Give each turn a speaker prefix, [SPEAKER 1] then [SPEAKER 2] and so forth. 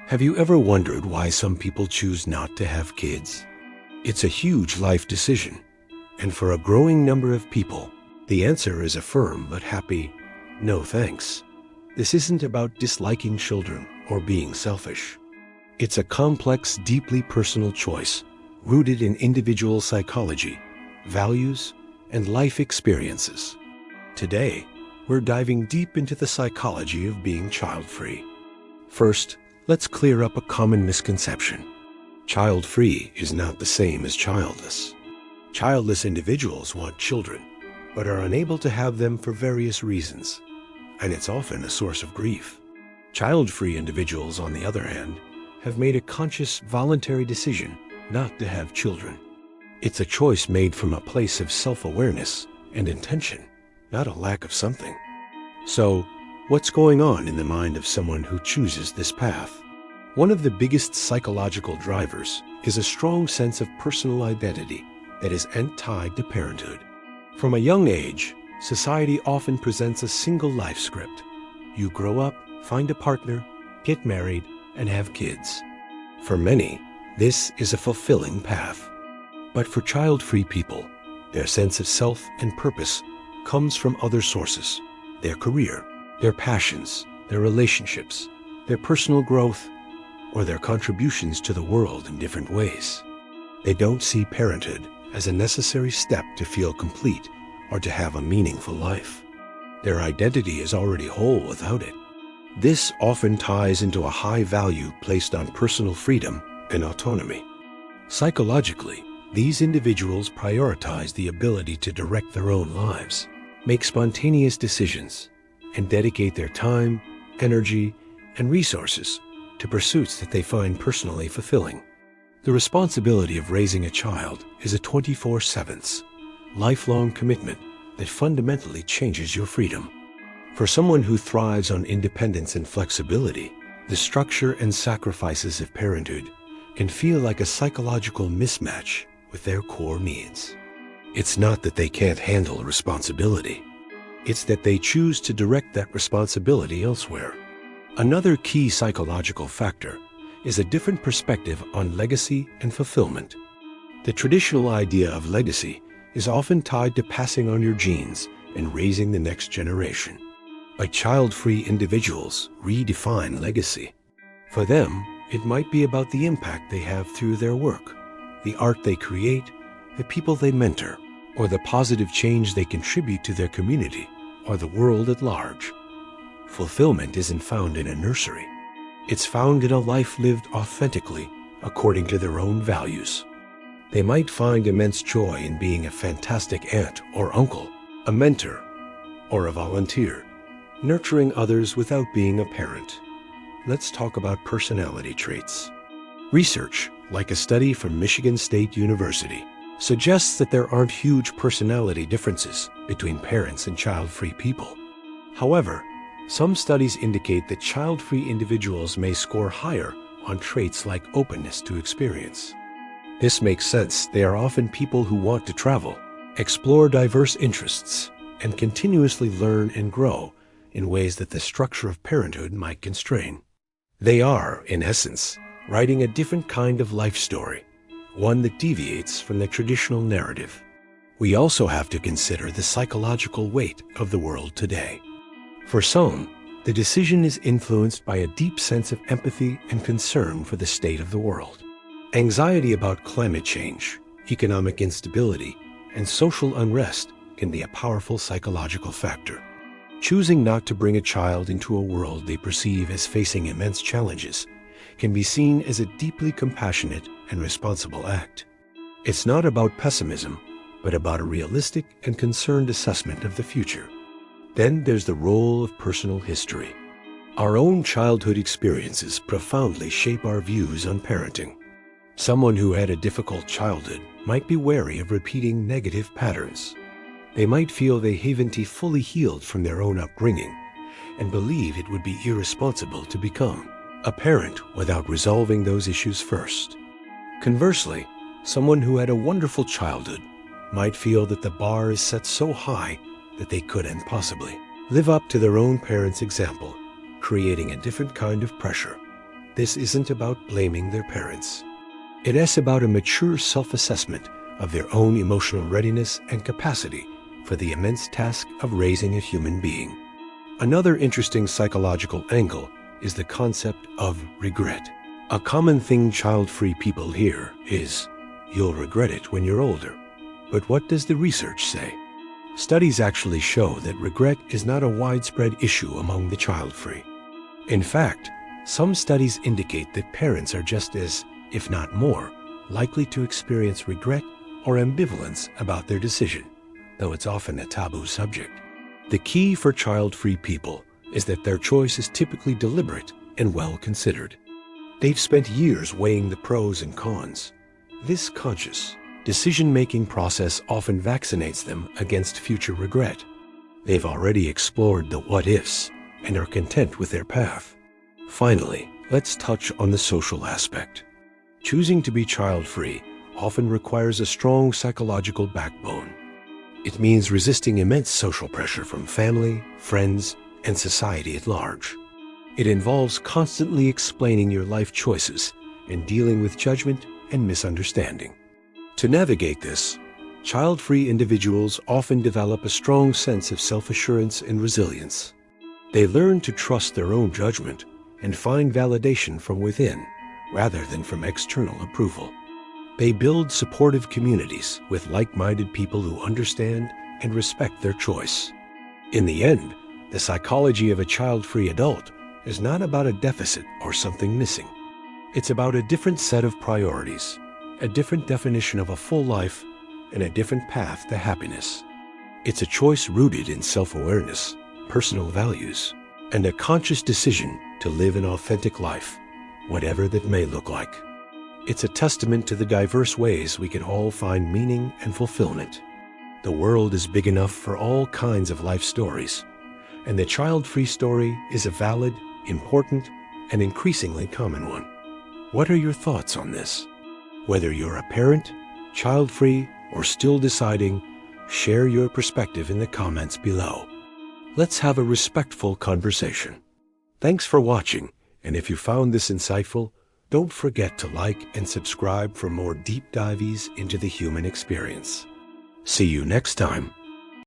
[SPEAKER 1] Have you ever wondered why some people choose not to have kids? It's a huge life decision, and for a growing number of people, the answer is a firm but happy, no thanks. This isn't about disliking children or being selfish. It's a complex, deeply personal choice rooted in individual psychology, values, and life experiences. Today, we're diving deep into the psychology of being child-free. First, let's clear up a common misconception. Child-free is not the same as childless. Childless individuals want children, but are unable to have them for various reasons, and it's often a source of grief. Child-free individuals, on the other hand, have made a conscious, voluntary decision not to have children. It's a choice made from a place of self-awareness and intention, not a lack of something. So, what's going on in the mind of someone who chooses this path? One of the biggest psychological drivers is a strong sense of personal identity that is tied to parenthood. From a young age, society often presents a single life script. You grow up, find a partner, get married, and have kids. For many, this is a fulfilling path. But for child-free people, their sense of self and purpose comes from other sources: their career, their passions, their relationships, their personal growth, or their contributions to the world in different ways. They don't see parenthood as a necessary step to feel complete or to have a meaningful life. Their identity is already whole without it. This often ties into a high value placed on personal freedom and autonomy. Psychologically, these individuals prioritize the ability to direct their own lives, make spontaneous decisions, and dedicate their time, energy, and resources to pursuits that they find personally fulfilling. The responsibility of raising a child is a 24/7, lifelong commitment that fundamentally changes your freedom. For someone who thrives on independence and flexibility, the structure and sacrifices of parenthood can feel like a psychological mismatch with their core needs. It's not that they can't handle responsibility. It's that they choose to direct that responsibility elsewhere. Another key psychological factor is a different perspective on legacy and fulfillment. The traditional idea of legacy is often tied to passing on your genes and raising the next generation. But child-free individuals redefine legacy. For them, it might be about the impact they have through their work, the art they create, the people they mentor, or the positive change they contribute to their community or the world at large. Fulfillment isn't found in a nursery. It's found in a life lived authentically according to their own values. They might find immense joy in being a fantastic aunt or uncle, a mentor, or a volunteer, nurturing others without being a parent. Let's talk about personality traits. Research, like a study from Michigan State University, suggests that there aren't huge personality differences between parents and child-free people. However, some studies indicate that child-free individuals may score higher on traits like openness to experience. This makes sense. They are often people who want to travel, explore diverse interests, and continuously learn and grow in ways that the structure of parenthood might constrain. They are, in essence, writing a different kind of life story, one that deviates from the traditional narrative. We also have to consider the psychological weight of the world today. For some, the decision is influenced by a deep sense of empathy and concern for the state of the world. Anxiety about climate change, economic instability, and social unrest can be a powerful psychological factor. Choosing not to bring a child into a world they perceive as facing immense challenges can be seen as a deeply compassionate and responsible act. It's not about pessimism, but about a realistic and concerned assessment of the future. Then there's the role of personal history. Our own childhood experiences profoundly shape our views on parenting. Someone who had a difficult childhood might be wary of repeating negative patterns. They might feel they haven't fully healed from their own upbringing and believe it would be irresponsible to become a parent without resolving those issues first. Conversely, someone who had a wonderful childhood might feel that the bar is set so high that they couldn't possibly live up to their own parents' example, creating a different kind of pressure. this isn't about blaming their parents. It is about a mature self-assessment of their own emotional readiness and capacity for the immense task of raising a human being. Another interesting psychological angle is the concept of regret. A common thing child-free people hear is, "You'll regret it when you're older." But what does the research say? Studies actually show that regret is not a widespread issue among the child-free. In fact, some studies indicate that parents are just as, if not more, likely to experience regret or ambivalence about their decision, though it's often a taboo subject. The key for child-free people is that their choice is typically deliberate and well considered. They've spent years weighing the pros and cons. This conscious, decision-making process often vaccinates them against future regret. They've already explored the what-ifs and are content with their path. Finally, let's touch on the social aspect. Choosing to be child-free often requires a strong psychological backbone. It means resisting immense social pressure from family, friends, and society at large. It involves constantly explaining your life choices and dealing with judgment and misunderstanding. To navigate this, child-free individuals often develop a strong sense of self-assurance and resilience. They learn to trust their own judgment and find validation from within rather than from external approval. They build supportive communities with like-minded people who understand and respect their choice. In the end, the psychology of a child-free adult is not about a deficit or something missing. It's about a different set of priorities, a different definition of a full life, and a different path to happiness. It's a choice rooted in self-awareness, personal values, and a conscious decision to live an authentic life, whatever that may look like. It's a testament to the diverse ways we can all find meaning and fulfillment. The world is big enough for all kinds of life stories, and the child-free story is a valid, important, and increasingly common one. What are your thoughts on this? Whether you're a parent, child-free, or still deciding, share your perspective in the comments below. Let's have a respectful conversation. Thanks for watching, and if you found this insightful, don't forget to like and subscribe for more deep dives into the human experience. See you next time.